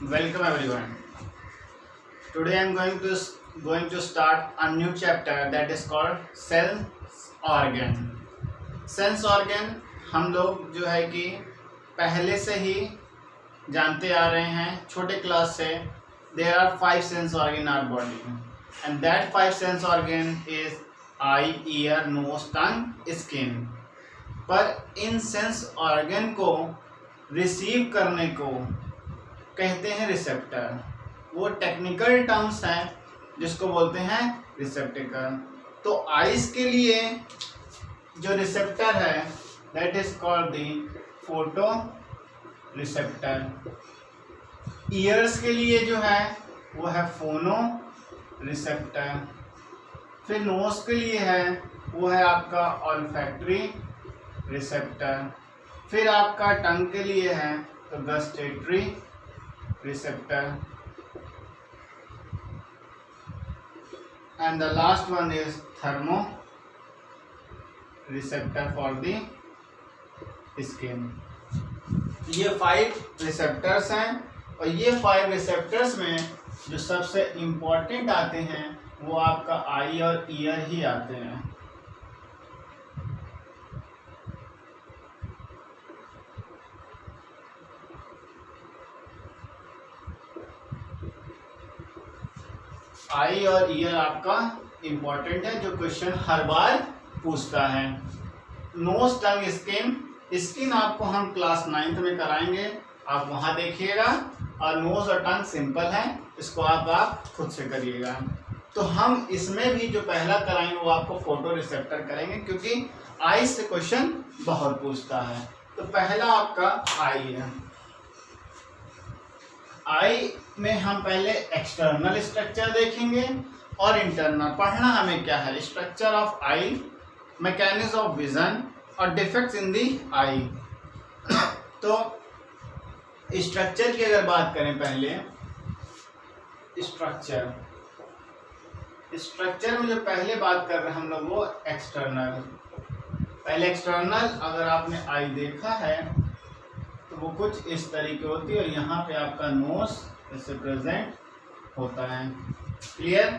Welcome everyone. Today I am going to start a new chapter that is called sense organ. Sense organ हम लोग जो है कि पहले से ही जानते आ रहे हैं छोटे क्लास से. There are 5 sense organ in our body and that 5 sense organ is eye, ear, nose, tongue, skin. पर इन सेंस ऑर्गन को रिसीव करने को कहते हैं रिसेप्टर. वो टेक्निकल टर्म्स हैं जिसको बोलते हैं रिसेप्टिकल. तो आइज के लिए जो रिसेप्टर है that is called the photo receptor. Years के लिए जो है वो है फोनो रिसेप्टर. फिर नोज के लिए है वो है आपका ऑल्फैक्टरी रिसेप्टर. फिर आपका टंग के लिए है तो gustatory receptor, and the last one is thermo receptor for the skin. ये 5 रिसेप्टर्स हैं और ये 5 रिसेप्टर्स में जो सबसे इम्पोर्टेंट आते हैं वो आपका आई और ईयर ही आते हैं. आई और ईयर आपका इम्पोर्टेंट है जो क्वेश्चन हर बार पूछता है. नोज, टंग, स्किन. स्किन आपको हम क्लास 9th में कराएंगे, आप वहां देखिएगा. और नोज और टंग सिंपल है, इसको आप खुद से करिएगा. तो हम इसमें भी जो पहला कराएंगे वो आपको फोटो रिसेप्टर करेंगे क्योंकि आई से क्वेश्चन बहुत पूछता है. तो पहला आपका आई है. आई में हम पहले एक्सटर्नल स्ट्रक्चर देखेंगे और इंटरनल. पढ़ना हमें क्या है, structure of I, mechanism of vision और डिफेक्ट्स इन दी आई. तो स्ट्रक्चर की अगर बात करें पहले स्ट्रक्चर में जो पहले बात कर रहे हैं हम लोग वो एक्सटर्नल. पहले एक्सटर्नल अगर आपने आई देखा है तो वो कुछ इस तरीके होती है और यहाँ पे आपका नोज इससे प्रेजेंट होता है. क्लियर.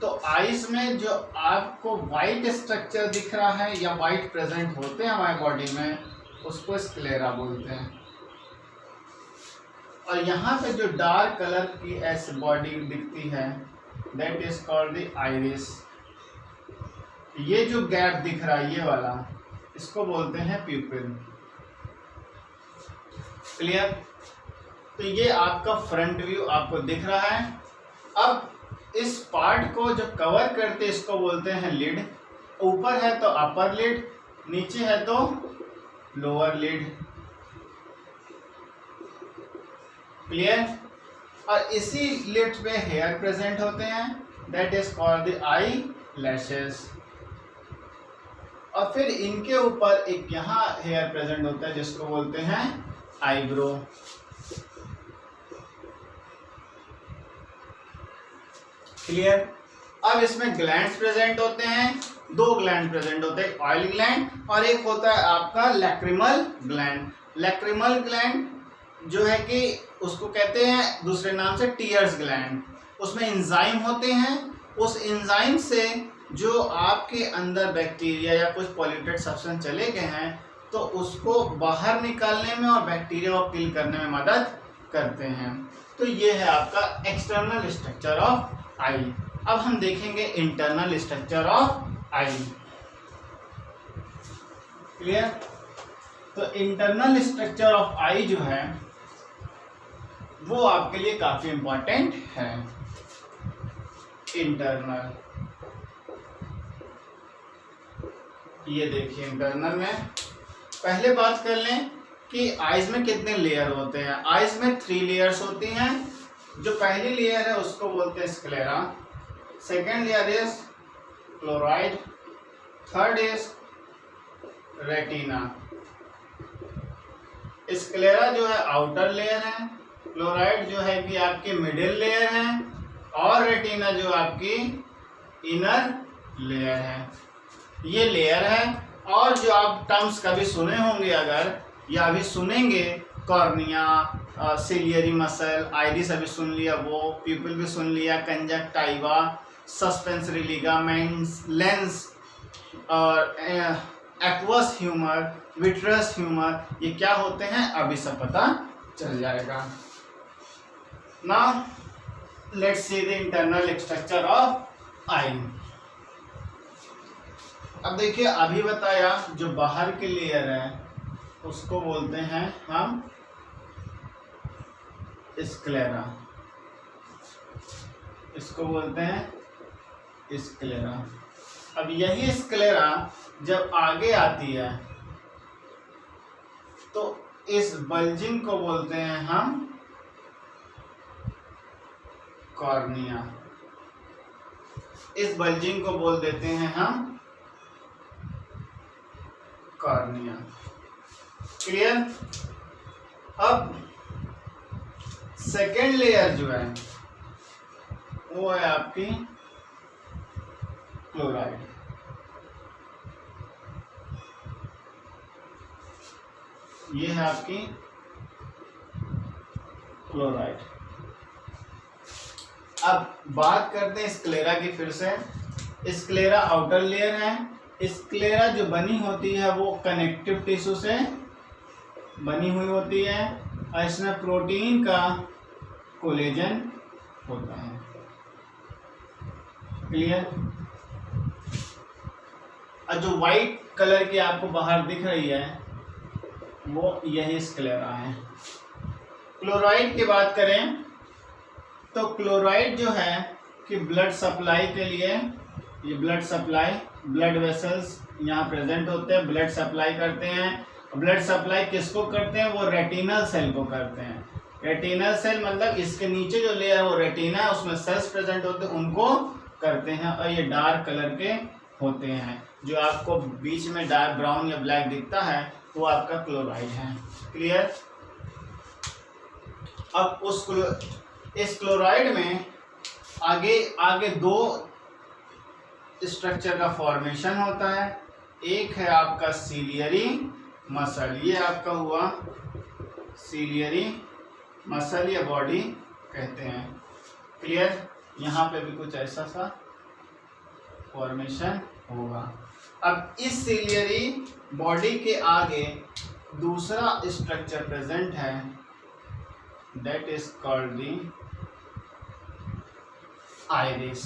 तो आइस में जो आपको वाइट स्ट्रक्चर दिख रहा है या वाइट प्रेजेंट होते हैं हमारे बॉडी में उसको स्क्लेरा बोलते हैं. और यहाँ पे जो डार्क कलर की ऐसे बॉडी दिखती है that is called the iris. ये जो गैप दिख रहा है ये वाला इसको बोलते हैं प्यूपिल. क्लियर. तो ये आपका फ्रंट व्यू आपको दिख रहा है. अब इस पार्ट को जो कवर करते इसको बोलते हैं लिड. ऊपर है तो अपर लिड, नीचे है तो लोअर लिड. क्लियर. और इसी लिड पे हेयर प्रेजेंट होते हैं that is called the eye lashes. और फिर इनके ऊपर एक यहाँ हेयर प्रेजेंट होता है जिसको बोलते हैं आईब्रो. क्लियर. अब इसमें ग्लैंड्स प्रेजेंट होते हैं. 2 ग्लैंड प्रेजेंट होते हैं, ऑयल ग्लैंड और एक होता है आपका लैक्रिमल ग्लैंड. लैक्रिमल ग्लैंड जो है कि उसको कहते हैं दूसरे नाम से टीयर्स ग्लैंड. उसमें एंजाइम होते हैं. उस एंजाइम से जो आपके अंदर बैक्टीरिया या कुछ पॉल्यूटेड सब्सटेंस चले गए हैं तो उसको बाहर निकालने में और बैक्टीरिया को किल करने में मदद करते हैं. तो ये है आपका एक्सटर्नल स्ट्रक्चर ऑफ आई. अब हम देखेंगे internal structure of I. Clear. तो इंटरनल स्ट्रक्चर ऑफ आई जो है वो आपके लिए काफी इंपॉर्टेंट है. इंटरनल, ये देखिए इंटरनल में पहले बात कर लें कि आइज में कितने लेयर होते हैं. आइज में 3 लेयर्स होती हैं. जो पहली लेयर है उसको बोलते हैं sclera. Second layer is chloride. Third is retina. Sclera जो है आउटर लेयर है, क्लोराइड जो है कि आपकी मिडिल लेयर है और रेटिना जो आपकी इनर लेयर है. ये लेयर है. और जो आप टर्म्स कभी सुने होंगे अगर या अभी सुनेंगे कॉर्निया, सिलियरी मसल, आइरिस अभी सुन लिया, वो प्यूपिल भी सुन लिया, कंजक्टाइवा, सस्पेंसरी लिगामेंट्स, लेंस और एक्वस ह्यूमर, विट्रस ह्यूमर, ये क्या होते हैं अभी सब पता चल जाएगा। Now let's see the internal structure of eye. अब देखिए अभी बताया जो बाहर के लेयर है उसको बोलते हैं हम स्क्लेरा, इसको बोलते हैं स्क्लेरा। अब यही स्क्लेरा जब आगे आती है तो इस बल्जिंग को बोलते हैं हम कॉर्निया, इस बल्जिंग को बोल देते हैं हम कॉर्निया। क्लियर। अब सेकेंड लेयर जो है वो है आपकी क्लोराइड। ये है आपकी क्लोराइड। अब बात करते हैं स्क्लेरा की फिर से। स्क्लेरा आउटर लेयर है। स्क्लेरा जो बनी होती है वो कनेक्टिव टिश्यू से बनी हुई होती है और इसमें प्रोटीन का कोलेजन होता है। क्लियर। और जो वाइट कलर की आपको बाहर दिख रही है वो यही स्क्लेरा है। क्लोराइड की बात करें तो क्लोराइड जो है कि ब्लड सप्लाई के लिए, ये ब्लड सप्लाई, ब्लड वेसल्स यहाँ प्रेजेंट होते हैं, ब्लड सप्लाई करते हैं। ब्लड सप्लाई किसको करते हैं? वो रेटिनल सेल को करते हैं। रेटिनल सेल मतलब इसके नीचे जो लेयर है वो रेटिना है, उसमें सेल्स प्रेजेंट होते हैं, उनको करते हैं। और ये डार्क कलर के होते हैं। जो आपको बीच में डार्क ब्राउन या ब्लैक दिखता है वो आपका क्लोराइड है। क्लियर। अब इस क्लोराइड में आगे दो स्ट्रक्चर का फॉर्मेशन होता है। एक है आपका सीलियरी मसल, ये आपका हुआ सीलियरी मसल या बॉडी कहते हैं। क्लियर। यहाँ पे भी कुछ ऐसा सा फॉर्मेशन होगा। अब इस सीलियरी बॉडी के आगे दूसरा स्ट्रक्चर प्रेजेंट है, that is called the iris.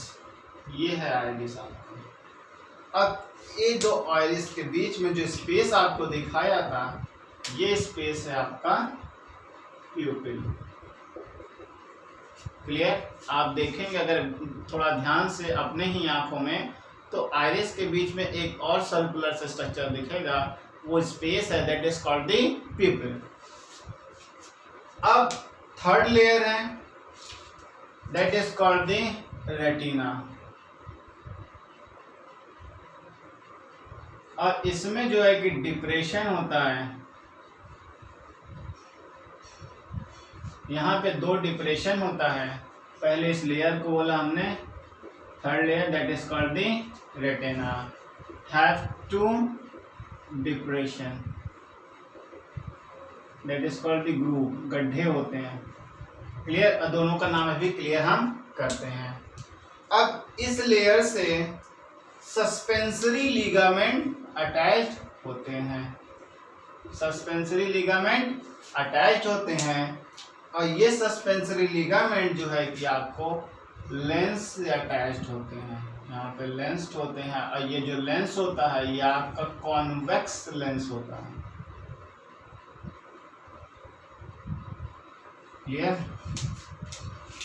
ये है आइरिस आपका। अब ये दो आइरिस के बीच में जो स्पेस आपको दिखाया था ये स्पेस है आपका प्यूपिल। क्लियर। आप देखेंगे अगर थोड़ा ध्यान से अपने ही आंखों में तो आइरिस के बीच में एक और सर्कुलर से स्ट्रक्चर दिखेगा, वो स्पेस है, दैट इज कॉल्ड दी प्यूपिल। अब थर्ड लेयर है, that is called the retina. और इसमें जो है कि डिप्रेशन होता है, यहाँ पे दो डिप्रेशन होता है। पहले इस लेयर को बोला हमने third layer, that is called the retina, have to depression, that is called the groove, गड्ढे होते हैं। क्लियर। और दोनों का नाम अभी क्लियर हम करते हैं। अब इस लेयर से सस्पेंसरी लिगामेंट अटैच्ड होते हैं, सस्पेंसरी लिगामेंट अटैच्ड होते हैं। और ये सस्पेंसरी लिगामेंट जो है कि आपको लेंस से अटैच्ड होते हैं, यहाँ पे लेंस होते हैं। और ये जो लेंस होता है ये आपका कॉन्वेक्स लेंस होता है। क्लियर।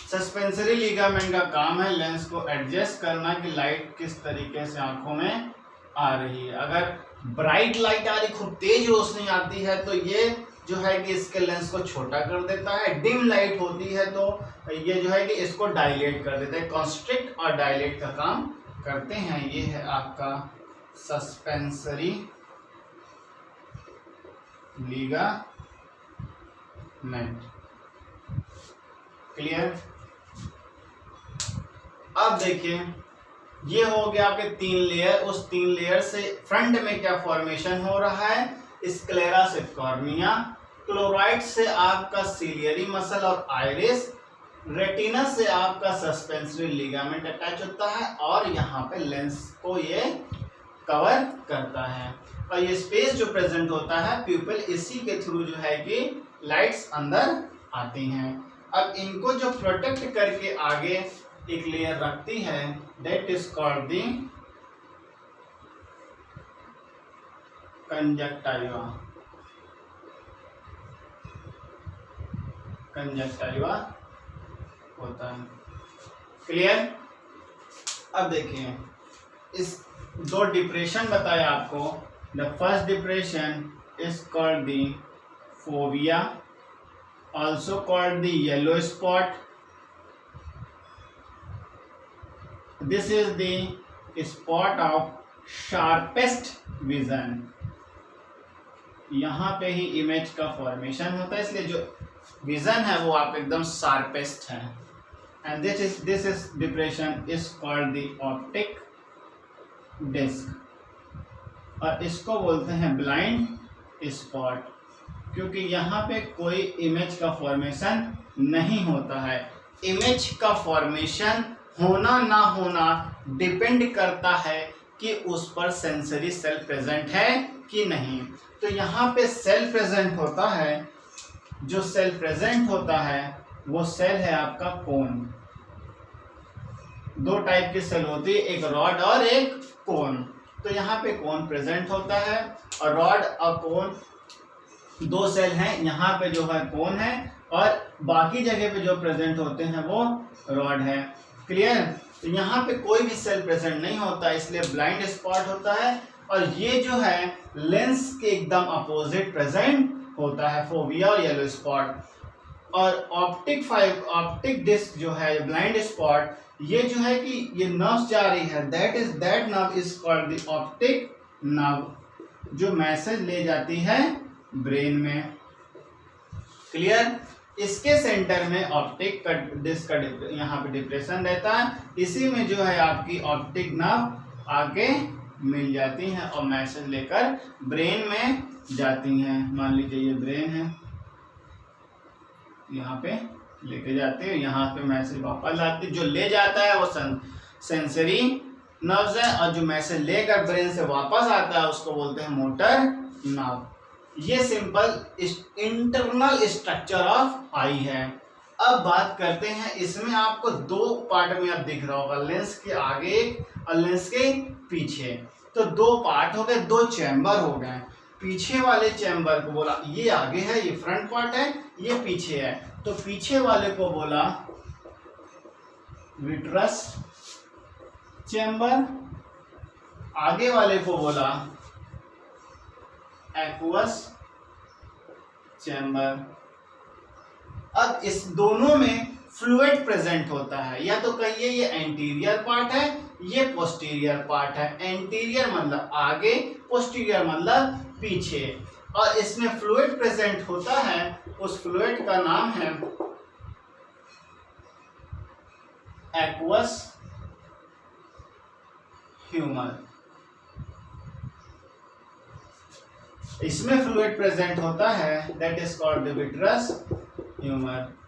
सस्पेंसरी लिगामेंट का काम है लेंस को एडजस्ट करना कि लाइट किस तरीके से आंखों में आ रही है। अगर ब्राइट लाइट आ रही, खूब तेज रोशनी आती है तो ये जो है कि इसके लेंस को छोटा कर देता है। डिम लाइट होती है तो ये जो है कि इसको डायलेट कर देता है। कॉन्स्ट्रिक्ट और डायलेट का काम करते हैं। ये है आपका सस्पेंसरी लिगामेंट। क्लियर। अब देखिए ये हो गया आपके तीन लेयर। उस तीन लेयर से फ्रंट में क्या फॉर्मेशन हो रहा है? स्क्लेरा से कॉर्निया, क्लोराइड से आपका सिलियरी मसल और आइरिस, रेटिना से आपका सस्पेंसरी लिगामेंट अटैच होता है और यहाँ पे लेंस को ये कवर करता है। और ये स्पेस जो प्रेजेंट होता है प्यूपिल, इसी के थ्रू जो है कि लाइट्स अंदर आती हैं। अब इनको जो प्रोटेक्ट करके आगे एक लेयर रखती है that is called the conjunctiva. Conjunctiva होता है। क्लियर? अब देखिए इस दो डिप्रेशन बताया आपको। The first depression is called the fovea, also called the yellow spot. This is the spot of sharpest vision. यहाँ पे ही इमेज का फॉर्मेशन होता है, इसलिए जो विजन है वो आप एकदम शार्पेस्ट है। And this is depression is called the optic disc, और इसको बोलते हैं ब्लाइंड स्पॉट, क्योंकि यहाँ पे कोई इमेज का फॉर्मेशन नहीं होता है। इमेज का फॉर्मेशन होना ना होना डिपेंड करता है कि उस पर सेंसरी सेल प्रेजेंट है कि नहीं। तो यहाँ पे सेल प्रेजेंट होता है। जो सेल प्रेजेंट होता है वो सेल है आपका कोन। दो टाइप की सेल होती है, एक रॉड और एक कोन। तो यहाँ पे कोन प्रेजेंट होता है और रॉड और कोन दो सेल हैं। यहाँ पे जो है कोन है और बाकी जगह पे जो प्रेजेंट होते हैं वो रॉड है। क्लियर? तो यहाँ पे कोई भी सेल प्रेजेंट नहीं होता, इसलिए ब्लाइंड स्पॉट होता है। और ये जो है लेंस के एकदम अपोजिट प्रेजेंट होता है, फोविया और येलो स्पॉट। और ऑप्टिक डिस्क जो है ब्लाइंड स्पॉट, ये जो है कि ये नर्व जा रही है, that nerve is called the optic nerve, जो मैसेज ले जाती है ब्रेन में। क्लियर? इसके सेंटर में ऑप्टिक डिस्क का यहाँ पे डिप्रेशन रहता है। इसी में जो है आपकी ऑप्टिक नर्व आके मिल जाती हैं और मैसेज लेकर ब्रेन में जाती हैं। मान लीजिए ये ब्रेन है, यहाँ पे लेके जाते हैं, यहाँ पे मैसेज वापस लाती है। जो ले जाता है वो सेंसरी नर्व्स है और जो मैसेज लेकर ब्रेन से वापस आता है उसको बोलते हैं मोटर नर्व। ये सिंपल इंटरनल स्ट्रक्चर ऑफ आई है। अब बात करते हैं, इसमें आपको दो पार्ट में अब दिख रहा होगा, लेंस के आगे और लेंस के पीछे। तो दो पार्ट हो गए, दो चैम्बर हो गए। पीछे वाले चैम्बर को बोला, ये आगे है, ये फ्रंट पार्ट है, ये पीछे है। तो पीछे वाले को बोला विट्रस चैम्बर, आगे वाले को बोला एक्वस चैम्बर। अब इस दोनों में फ्लूइड प्रेजेंट होता है, या तो कहिए ये एंटीरियर पार्ट है, ये पोस्टीरियर पार्ट है। एंटीरियर मतलब आगे, पोस्टीरियर मतलब पीछे। और इसमें फ्लूइड प्रेजेंट होता है, उस फ्लूइड का नाम है एक्वस ह्यूमर। इसमें फ्लूइड प्रेजेंट होता है that is called the vitreous humour.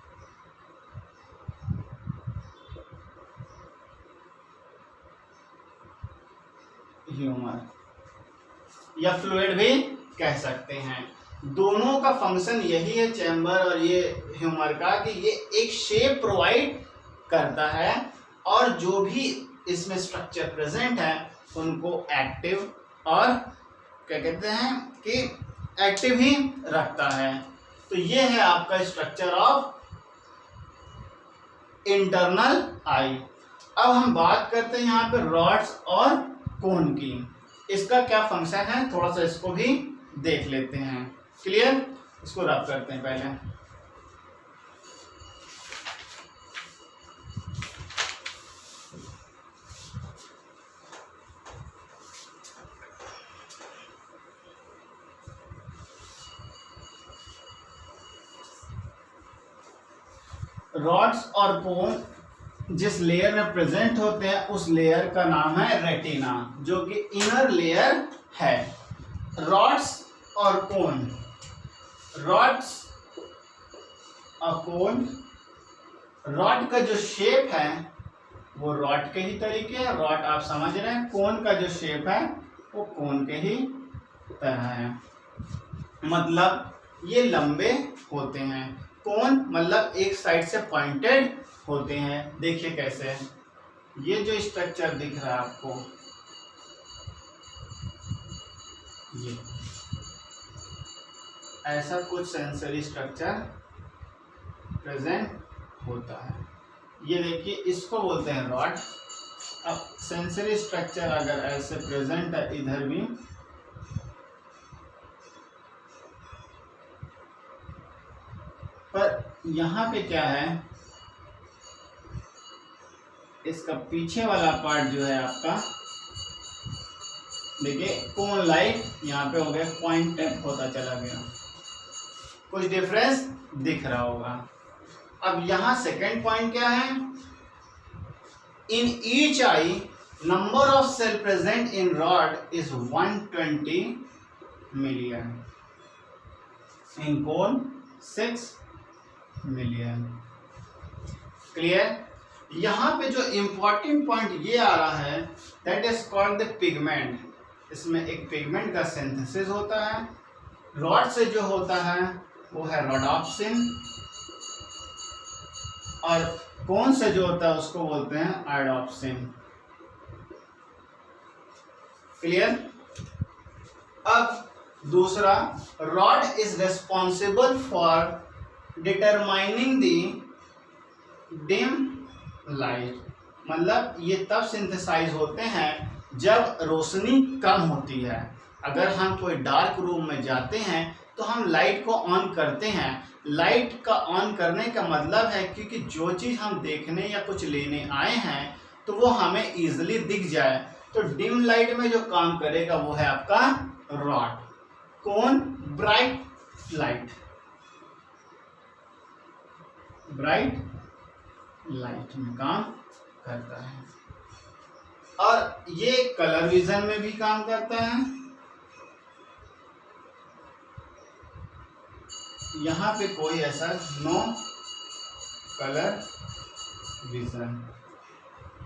या फ्लूइड भी कह सकते हैं। दोनों का फंक्शन यही है, चैम्बर और ये ह्यूमर का, कि ये एक शेप प्रोवाइड करता है और जो भी इसमें स्ट्रक्चर प्रेजेंट है उनको एक्टिव और क्या कहते हैं कि एक्टिव ही रखता है। तो ये है आपका स्ट्रक्चर ऑफ इंटरनल आई। अब हम बात करते हैं यहाँ पे रॉड्स और कोन की। इसका क्या फंक्शन है, थोड़ा सा इसको भी देख लेते हैं। क्लियर? इसको रब करते हैं पहले। रॉड्स और कोन जिस लेयर में प्रेजेंट होते हैं उस लेयर का नाम है रेटिना, जो कि इनर लेयर है। रॉड्स और कोन रॉड्स अ कोन, रॉड का जो शेप है वो रॉड के ही तरीके है, रॉड आप समझ रहे हैं, कोन का जो शेप है वो कोन के ही तरह है, मतलब ये लंबे होते हैं। कोन मतलब एक साइड से पॉइंटेड होते हैं। देखिए कैसे, ये जो स्ट्रक्चर दिख रहा है आपको, ये ऐसा कुछ सेंसरी स्ट्रक्चर प्रेजेंट होता है। ये देखिए, इसको बोलते हैं रॉड। अब सेंसरी स्ट्रक्चर अगर ऐसे प्रेजेंट है इधर भी, पर यहाँ पे क्या है, इसका पीछे वाला पार्ट जो है आपका, देखिए कोन लाइक यहाँ पे हो गया, पॉइंटेड होता चला गया, कुछ डिफरेंस दिख रहा होगा। अब यहाँ सेकेंड पॉइंट क्या है, in each eye number of cell present in rod is 120 million, in cone 6 million. Clear? यहाँ पे जो इंपॉर्टेंट पॉइंट ये आ रहा है, that is called the pigment. इसमें एक पिगमेंट का सिंथेसिस होता है, रॉड से जो होता है वो है रोडोप्सिन, और कोन से जो होता है उसको बोलते हैं आयोडोप्सिन। क्लियर? अब दूसरा, rod is responsible for determining the dim light, मतलब ये तब सिंथेसाइज होते हैं जब रोशनी कम होती है। अगर हम कोई डार्क रूम में जाते हैं तो हम लाइट को ऑन करते हैं। लाइट का ऑन करने का मतलब है क्योंकि जो चीज़ हम देखने या कुछ लेने आए हैं तो वो हमें इजीली दिख जाए। तो डिम लाइट में जो काम करेगा वो है आपका रॉड। कौन? ब्राइट लाइट, ब्राइट लाइट में काम करता है, और ये कलर विजन में भी काम करता है। यहाँ पे कोई ऐसा नो कलर विजन।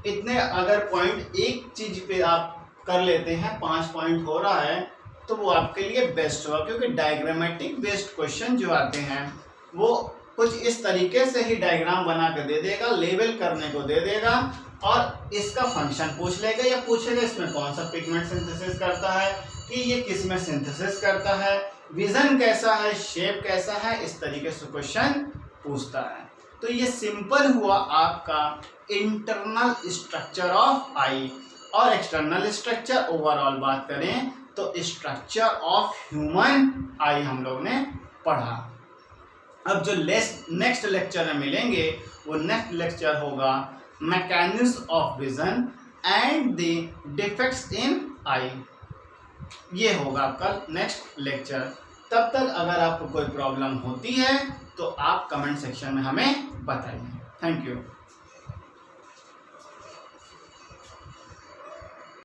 इतने अगर पॉइंट एक चीज पे आप कर लेते हैं, 5 पॉइंट हो रहा है, तो वो आपके लिए बेस्ट होगा, क्योंकि डायग्रामेटिक बेस्ड क्वेश्चन जो आते हैं वो कुछ इस तरीके से ही डायग्राम बना के दे देगा, लेबल करने को दे देगा, और इसका फंक्शन पूछ लेगा या पूछेगा इसमें कौन सा पिगमेंट सिंथेसिस करता है, कि ये किस में सिंथेसिस करता है, विजन कैसा है, शेप कैसा है, इस तरीके से क्वेश्चन पूछता है। तो ये सिंपल हुआ आपका इंटरनल स्ट्रक्चर ऑफ आई। और एक्सटर्नल स्ट्रक्चर ओवरऑल बात करें तो स्ट्रक्चर ऑफ ह्यूमन आई हम लोग ने पढ़ा। अब जो नेक्स्ट लेक्चर में मिलेंगे वो नेक्स्ट लेक्चर होगा mechanism of vision and the defects in eye. ये होगा आपका नेक्स्ट लेक्चर। तब तक अगर आपको कोई प्रॉब्लम होती है तो आप कमेंट सेक्शन में हमें बताइए। Thank you.